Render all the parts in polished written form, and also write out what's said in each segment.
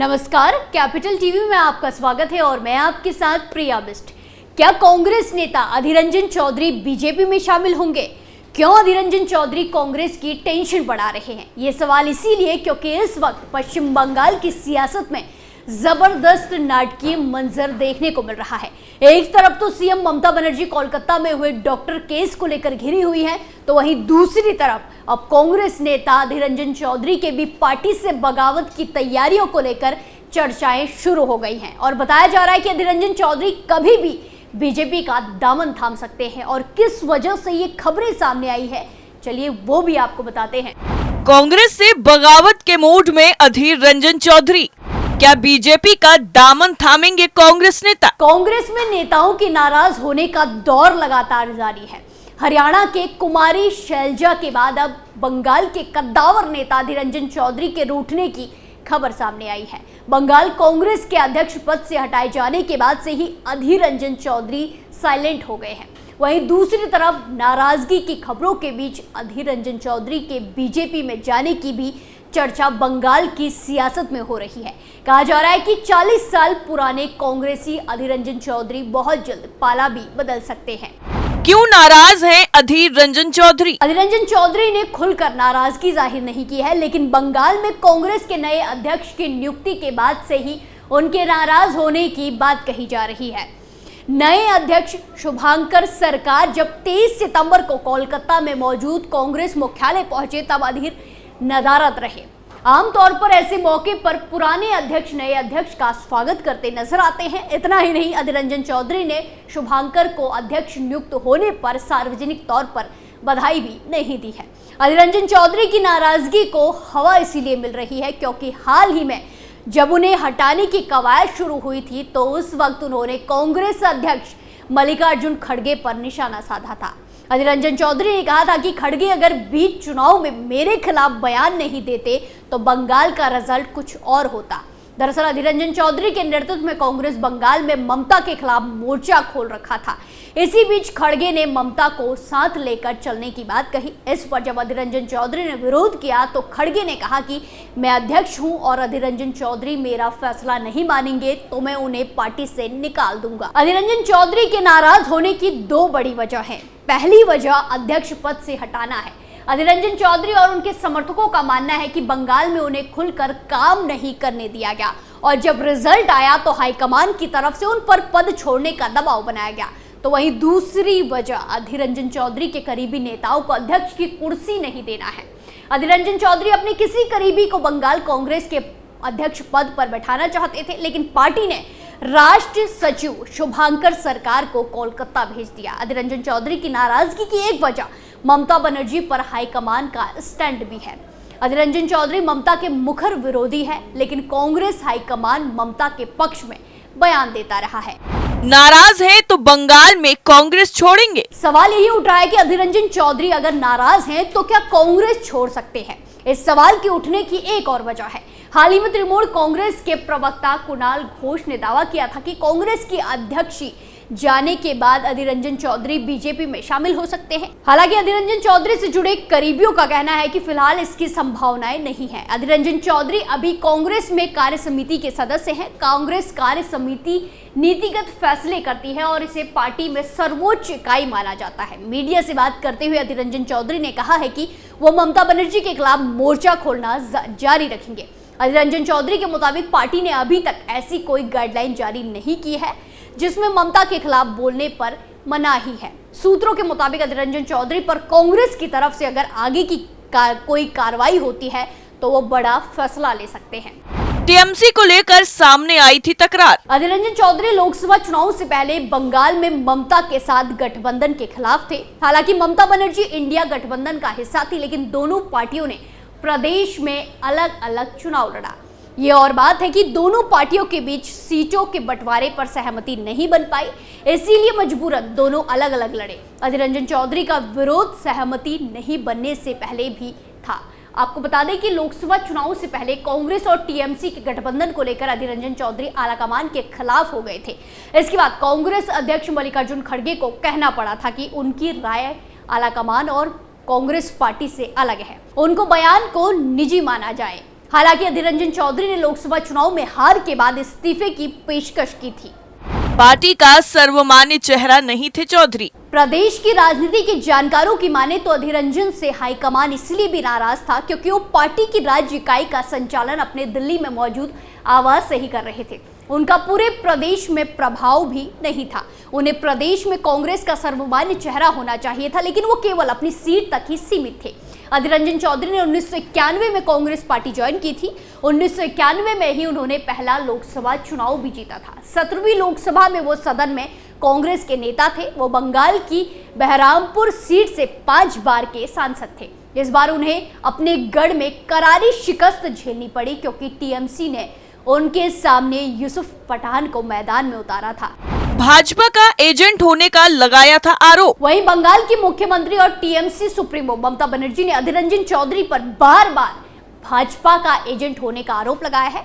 नमस्कार, capital TV में आपका स्वागत है और मैं आपके साथ प्रिया बिस्ट। क्या कांग्रेस नेता अधीर रंजन चौधरी बीजेपी में शामिल होंगे? क्यों अधीर रंजन चौधरी कांग्रेस की टेंशन बढ़ा रहे हैं? ये सवाल इसीलिए क्योंकि इस वक्त पश्चिम बंगाल की सियासत में जबरदस्त नाटकीय मंजर देखने को मिल रहा है। एक तरफ तो सीएम ममता बनर्जी कोलकाता में हुए डॉक्टर केस को लेकर घिरी हुई हैं, तो वहीं दूसरी तरफ अब कांग्रेस नेता अधीर रंजन चौधरी के भी पार्टी से बगावत की तैयारियों को लेकर चर्चाएं शुरू हो गई हैं और बताया जा रहा है कि अधीर रंजन चौधरी कभी भी बीजेपी का दामन थाम सकते हैं। और किस वजह से ये खबरें सामने आई है, चलिए वो भी आपको बताते हैं। कांग्रेस से बगावत के मूड में अधीर रंजन चौधरी, क्या बीजेपी का दामन थामेंगे कांग्रेस नेता? कांग्रेस में नेताओं के नाराज होने का दौर लगातार जारी है। हरियाणा के कुमारी शैलजा के बाद अब बंगाल के कद्दावर नेता अधीर रंजन चौधरी के रूठने की खबर सामने आई है। बंगाल कांग्रेस के अध्यक्ष पद से हटाए जाने के बाद से ही अधीर रंजन चौधरी साइलेंट हो गए हैं। वहीं दूसरी तरफ नाराजगी की खबरों के बीच अधीर रंजन चौधरी के बीजेपी में जाने की भी चर्चा बंगाल की सियासत में हो रही है। कहा जा रहा है कि 40 साल पुराने कांग्रेसी अधीर रंजन चौधरी बहुत जल्द पाला भी बदल सकते हैं। क्यों नाराज हैं अधीर रंजन चौधरी? अधीर रंजन चौधरी ने खुलकर नाराजगी जाहिर नहीं की है, लेकिन बंगाल में कांग्रेस के नए अध्यक्ष की नियुक्ति के बाद से ही उनके नाराज होने की बात कही जा रही है। नए अध्यक्ष शुभांकर सरकार जब 23 सितंबर को कोलकाता में मौजूद कांग्रेस मुख्यालय पहुंचे, तब अधीर नदारद रहे। आमतौर पर ऐसे मौके पर पुराने अध्यक्ष नए अध्यक्ष का स्वागत करते नजर आते हैं। इतना ही नहीं, अधीर रंजन चौधरी ने शुभांकर को अध्यक्ष नियुक्त होने पर सार्वजनिक तौर पर बधाई भी नहीं दी है। अधीर रंजन चौधरी की नाराजगी को हवा इसीलिए मिल रही है क्योंकि हाल ही में जब उन्हें हटाने की कवायद शुरू हुई थी, तो उस वक्त उन्होंने कांग्रेस अध्यक्ष मल्लिकार्जुन खड़गे पर निशाना साधा था। अधीर रंजन चौधरी ने कहा था कि खड़गे अगर बीच चुनाव में मेरे खिलाफ बयान नहीं देते तो बंगाल का रिजल्ट कुछ और होता। दरअसल अधीर रंजन चौधरी के नेतृत्व में कांग्रेस बंगाल में ममता के खिलाफ मोर्चा खोल रखा था। इसी बीच खड़गे ने ममता को साथ लेकर चलने की बात कही। इस पर जब अधीर रंजन चौधरी ने विरोध किया तो खड़गे ने कहा कि मैं अध्यक्ष हूं और अधीर रंजन चौधरी मेरा फैसला नहीं मानेंगे तो मैं उन्हें पार्टी से निकाल दूंगा। अधीर रंजन चौधरी के नाराज होने की दो बड़ी वजह है। पहली वजह अध्यक्ष पद से हटाना है। अधीर रंजन चौधरी और उनके समर्थकों का मानना है कि बंगाल में उन्हें खुलकर काम नहीं करने दिया गया और जब रिजल्ट आया तो हाईकमान की तरफ से उन पर पद छोड़ने का दबाव बनाया गया। तो वहीं दूसरी वजह अधीर रंजन चौधरी के करीबी नेताओं को अध्यक्ष की कुर्सी नहीं देना है। अधीर रंजन चौधरी अपने किसी करीबी को बंगाल कांग्रेस के अध्यक्ष पद पर बैठाना चाहते थे, लेकिन पार्टी ने राष्ट्रीय सचिव शुभांकर सरकार को कोलकाता भेज दिया। अधीर रंजन चौधरी की नाराजगी की एक वजह ममता बनर्जी पर हाईकमान का स्टैंड भी है। अधीर रंजन चौधरी ममता के मुखर विरोधी है, लेकिन कांग्रेस हाईकमान ममता के पक्ष में बयान देता रहा है। नाराज है तो बंगाल में कांग्रेस छोड़ेंगे? सवाल यही उठ रहा है कि अधीर रंजन चौधरी अगर नाराज हैं तो क्या कांग्रेस छोड़ सकते हैं? इस सवाल के उठने की एक और वजह है। हाल ही में तृणमूल कांग्रेस के प्रवक्ता कुणाल घोष ने दावा किया था कि कांग्रेस की अध्यक्षी जाने के बाद अधीर रंजन चौधरी बीजेपी में शामिल हो सकते हैं। हालांकि अधीर रंजन चौधरी से जुड़े करीबियों का कहना है कि फिलहाल इसकी संभावनाएं नहीं है। अधीर रंजन चौधरी अभी कांग्रेस में कार्य समिति के सदस्य हैं। कांग्रेस कार्य समिति नीतिगत फैसले करती है और इसे पार्टी में सर्वोच्च इकाई माना जाता है। मीडिया से बात करते हुए अधीर रंजन चौधरी ने कहा है कि वो ममता बनर्जी के खिलाफ मोर्चा खोलना जारी रखेंगे। अधीर रंजन चौधरी के मुताबिक पार्टी ने अभी तक ऐसी कोई गाइडलाइन जारी नहीं की है जिसमें ममता के खिलाफ बोलने पर मनाही है। सूत्रों के मुताबिक अधीर रंजन चौधरी पर कांग्रेस की तरफ से अगर आगे की कोई कार्रवाई होती है तो वो बड़ा फैसला ले सकते हैं। टीएमसी को लेकर सामने आई थी तकरार। अधीर रंजन चौधरी लोकसभा चुनाव से पहले बंगाल में ममता के साथ गठबंधन के खिलाफ थे। हालांकि ममता बनर्जी इंडिया गठबंधन का हिस्सा थी, लेकिन दोनों पार्टियों ने प्रदेश में अलग अलग चुनाव लड़ा। ये और बात है कि दोनों पार्टियों के बीच सीटों के बंटवारे पर सहमति नहीं बन पाई, इसीलिए मजबूरन दोनों अलग अलग लड़े। अधीर रंजन चौधरी का विरोध सहमति नहीं बनने से पहले भी था। आपको बता दें कि लोकसभा चुनाव से पहले कांग्रेस और टीएमसी के गठबंधन को लेकर अधीर रंजन चौधरी आलाकमान के खिलाफ हो गए थे। इसके बाद कांग्रेस अध्यक्ष मल्लिकार्जुन खड़गे को कहना पड़ा था कि उनकी राय आलाकमान और कांग्रेस पार्टी से अलग है, उनको बयान को निजी माना जाए। हालांकि अधीर रंजन चौधरी ने लोकसभा चुनाव में हार के बाद इस्तीफे की पेशकश की थी। पार्टी का सर्वमान्य चेहरा नहीं थे चौधरी। प्रदेश की राजनीति के जानकारों की माने तो अधीर रंजन से हाईकमान इसलिए भी नाराज था क्योंकि वो पार्टी की राज्य इकाई का संचालन अपने दिल्ली में मौजूद आवास से ही कर रहे थे। उनका पूरे प्रदेश में प्रभाव भी नहीं था। उन्हें प्रदेश में कांग्रेस का सर्वमान्य चेहरा होना चाहिए था, लेकिन वो केवल अपनी सीट तक ही सीमित थे। अधीर रंजन चौधरी ने 1991 में कांग्रेस पार्टी ज्वाइन की थी। 1991 में ही उन्होंने पहला लोकसभा चुनाव भी जीता था। 17वीं लोकसभा में वो सदन में कांग्रेस के नेता थे। वो बंगाल की बहरामपुर सीट से 5 बार के सांसद थे। इस बार उन्हें अपने गढ़ में करारी शिकस्त झेलनी पड़ी क्योंकि टीएमसी ने उनके सामने यूसुफ पठान को मैदान में उतारा था। भाजपा का एजेंट होने का लगाया था आरोप। वहीं बंगाल की मुख्यमंत्री और टीएमसी सुप्रीमो ममता बनर्जी ने अधीर रंजन चौधरी पर बार बार भाजपा का एजेंट होने का आरोप लगाया है।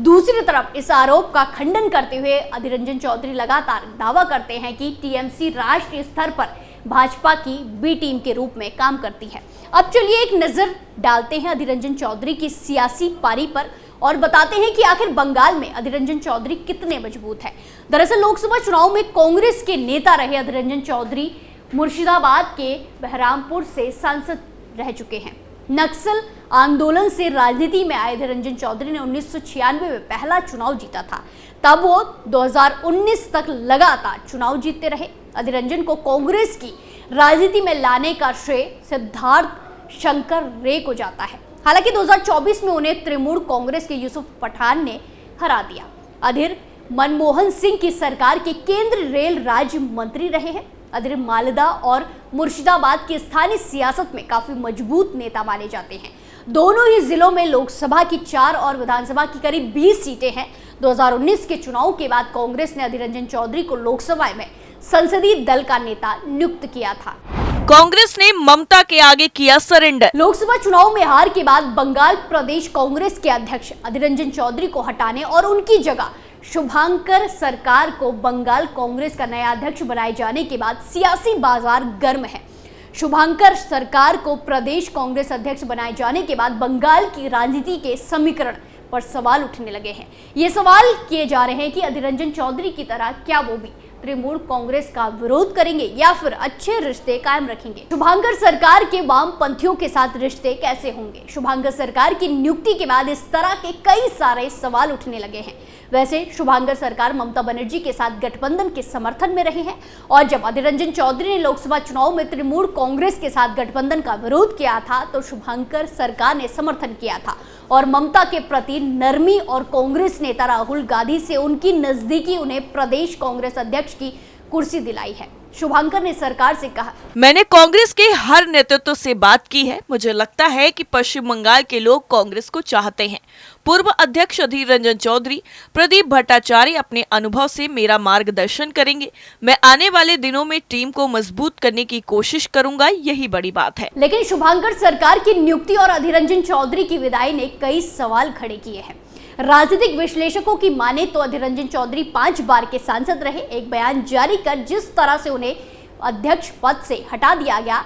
दूसरी तरफ इस आरोप का खंडन करते हुए अधीर रंजन चौधरी लगातार दावा करते हैं कि टीएमसी राष्ट्रीय स्तर पर भाजपा की बी टीम के रूप में काम करती है। अब चलिए एक नजर डालते हैं अधीर रंजन चौधरी की सियासी पारी पर और बताते हैं कि आखिर बंगाल में अधीर रंजन चौधरी कितने मजबूत हैं। दरअसल लोकसभा चुनाव में कांग्रेस के नेता रहे अधीर रंजन चौधरी मुर्शिदाबाद के बहरामपुर से सांसद रह चुके हैं। नक्सल आंदोलन से राजनीति में आए अधीर रंजन चौधरी ने 1996 में पहला चुनाव जीता था। तब वो 2019 तक लगातार चुनाव जीतते रहे। अधीर रंजन को कांग्रेस की राजनीति में लाने का श्रेय सिद्धार्थ शंकर रे को जाता है। हालांकि 2024 में उन्हें तृणमूल कांग्रेस के यूसुफ पठान ने हरा दिया। अधीर मनमोहन सिंह की सरकार के केंद्रीय रेल राज्य मंत्री रहे हैं। अधीर मालदा और मुर्शिदाबाद की स्थानीय सियासत में काफी मजबूत नेता माने जाते हैं। दोनों ही जिलों में लोकसभा की 4 और विधानसभा की करीब 20 सीटें हैं। 2019 के चुनाव के बाद कांग्रेस ने अधीर रंजन चौधरी को लोकसभा में संसदीय दल का नेता नियुक्त किया था। कांग्रेस ने ममता के आगे किया सरेंडर। लोकसभा चुनाव में हार के बाद बंगाल प्रदेश कांग्रेस के अध्यक्ष अधीर रंजन चौधरी को हटाने और उनकी जगह शुभांकर सरकार को बंगाल कांग्रेस का नया अध्यक्ष बनाए जाने के बाद सियासी बाजार गर्म है। शुभांकर सरकार को प्रदेश कांग्रेस अध्यक्ष बनाए जाने के बाद बंगाल की राजनीति के समीकरण पर सवाल उठने लगे हैं। ये सवाल किए जा रहे हैं कि अधीर रंजन चौधरी की तरह क्या वो भी तृणमूल कांग्रेस का विरोध करेंगे या फिर अच्छे रिश्ते कायम रखेंगे। शुभांकर सरकार के वामपंथियों के साथ रिश्ते कैसे होंगे। शुभांकर सरकार की नियुक्ति के बाद इस तरह के कई सारे सवाल उठने लगे हैं। वैसे शुभांकर सरकार ममता बनर्जी के साथ गठबंधन के समर्थन में रहे हैं और जब अधीर रंजन चौधरी ने लोकसभा चुनाव में तृणमूल कांग्रेस के साथ गठबंधन का विरोध किया था तो शुभांकर सरकार ने समर्थन किया था और ममता के प्रति नरमी और कांग्रेस नेता राहुल गांधी से उनकी नजदीकी उन्हें प्रदेश कांग्रेस अध्यक्ष की कुर्सी दिलाई है। शुभांकर ने सरकार से कहा, मैंने कांग्रेस के हर नेतृत्व से बात की है। मुझे लगता है कि पश्चिम बंगाल के लोग कांग्रेस को चाहते हैं। पूर्व अध्यक्ष अधीर रंजन चौधरी प्रदीप भट्टाचार्य अपने अनुभव से मेरा मार्गदर्शन करेंगे। मैं आने वाले दिनों में टीम को मजबूत करने की कोशिश करूंगा, यही बड़ी बात है। लेकिन शुभांकर सरकार की नियुक्ति और अधीर रंजन चौधरी की विदाई ने कई सवाल खड़े किए हैं। राजनीतिक विश्लेषकों की माने तो अधीर रंजन चौधरी 5 बार के सांसद रहे। एक बयान जारी कर जिस तरह से उन्हें अध्यक्ष पद से हटा दिया गया,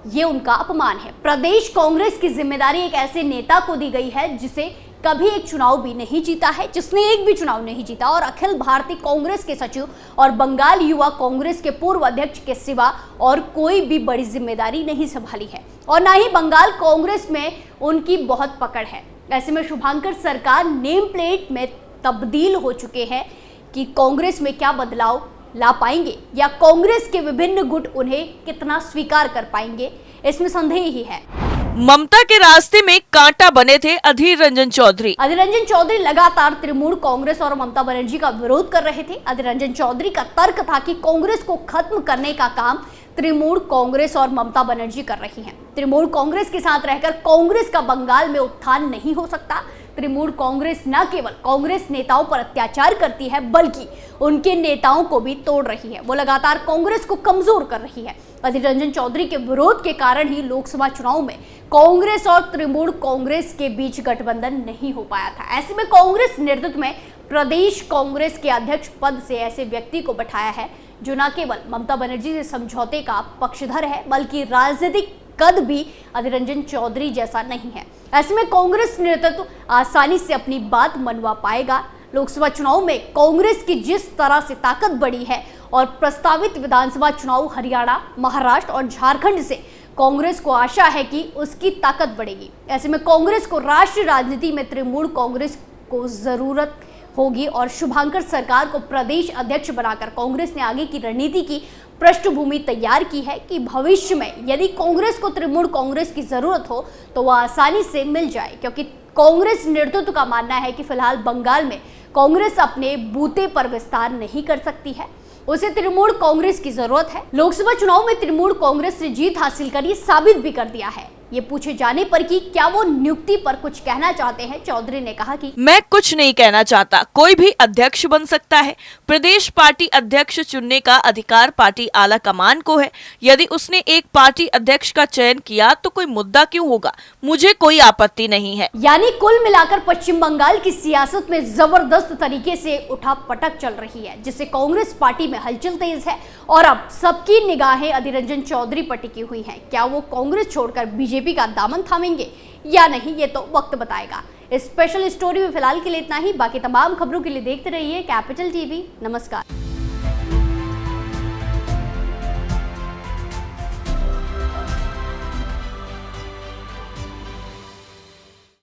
ये उनका अपमान है। प्रदेश कांग्रेस की जिम्मेदारी एक ऐसे नेता को दी गई है जिसे कभी एक चुनाव भी नहीं जीता है, जिसने एक भी चुनाव नहीं जीता और अखिल भारतीय कांग्रेस के सचिव और बंगाल युवा कांग्रेस के पूर्व अध्यक्ष के सिवा और कोई भी बड़ी जिम्मेदारी नहीं संभाली है और ना ही बंगाल कांग्रेस में उनकी बहुत पकड़ है। ऐसे में शुभांकर सरकार नेम प्लेट में तब्दील हो चुके हैं कि कांग्रेस में क्या बदलाव ला पाएंगे या कांग्रेस के विभिन्न गुट उन्हें कितना स्वीकार कर पाएंगे, इसमें संदेह ही है। ममता के रास्ते में कांटा बने थे अधीर रंजन चौधरी। अधीर रंजन चौधरी लगातार तृणमूल कांग्रेस और ममता बनर्जी का विरोध कर रहे थे। अधीर रंजन चौधरी का तर्क था कि कांग्रेस को खत्म करने का काम तृणमूल कांग्रेस और ममता बनर्जी कर रही हैं। तृणमूल कांग्रेस के साथ रहकर कांग्रेस का बंगाल में उत्थान नहीं हो सकता। तृणमूल कांग्रेस न केवल कांग्रेस नेताओं पर अत्याचार करती है बल्कि उनके नेताओं को भी तोड़ रही है। वो लगातार कांग्रेस को कमजोर कर रही है। अधीर रंजन चौधरी के विरोध के कारण ही लोकसभा चुनाव में कांग्रेस और तृणमूल कांग्रेस के बीच गठबंधन नहीं हो पाया था। ऐसे में कांग्रेस नेतृत्व में प्रदेश कांग्रेस के अध्यक्ष पद से ऐसे व्यक्ति को बैठाया है जो न केवल ममता बनर्जी से समझौते का पक्षधर है बल्कि राजनीतिक कद भी अधीर रंजन चौधरी जैसा नहीं है। ऐसे में कांग्रेस नेतृत्व आसानी से अपनी बात मनवा पाएगा। लोकसभा चुनाव में कांग्रेस की जिस तरह से ताकत बढ़ी है और प्रस्तावित विधानसभा चुनाव हरियाणा, महाराष्ट्र और झारखंड से कांग्रेस को आशा है कि उसकी ताकत बढ़ेगी। ऐसे में कांग्रेस को राष्ट्रीय राजनीति में तृणमूल कांग्रेस को जरूरत होगी और शुभंकर सरकार को प्रदेश अध्यक्ष बनाकर कांग्रेस ने आगे की रणनीति की पृष्ठभूमि तैयार की है कि भविष्य में यदि कांग्रेस को तृणमूल कांग्रेस की जरूरत हो तो वह आसानी से मिल जाए, क्योंकि कांग्रेस नेतृत्व का मानना है कि फिलहाल बंगाल में कांग्रेस अपने बूते पर विस्तार नहीं कर सकती है, उसे तृणमूल कांग्रेस की जरूरत है। लोकसभा चुनाव में तृणमूल कांग्रेस ने जीत हासिल कर ये साबित भी कर दिया है। ये पूछे जाने पर कि क्या वो नियुक्ति पर कुछ कहना चाहते हैं, चौधरी ने कहा कि मैं कुछ नहीं कहना चाहता, कोई भी अध्यक्ष बन सकता है। प्रदेश पार्टी अध्यक्ष चुनने का अधिकार पार्टी आला कमान को है। यदि उसने एक पार्टी अध्यक्ष का चयन किया तो कोई मुद्दा क्यों होगा, मुझे कोई आपत्ति नहीं है। यानी कुल मिलाकर पश्चिम बंगाल की सियासत में जबरदस्त तरीके से उठापटक चल रही है, जिससे कांग्रेस पार्टी में हलचल तेज है और अब सबकी निगाहें अधीर रंजन चौधरी पर टिकी हुई हैं। क्या वो कांग्रेस छोड़कर बीजेपी का दामन थामेंगे या नहीं, ये तो वक्त बताएगा। इस स्पेशल स्टोरी में फिलहाल के लिए इतना ही। बाकी तमाम खबरों के लिए देखते रहिए कैपिटल टीवी। नमस्कार।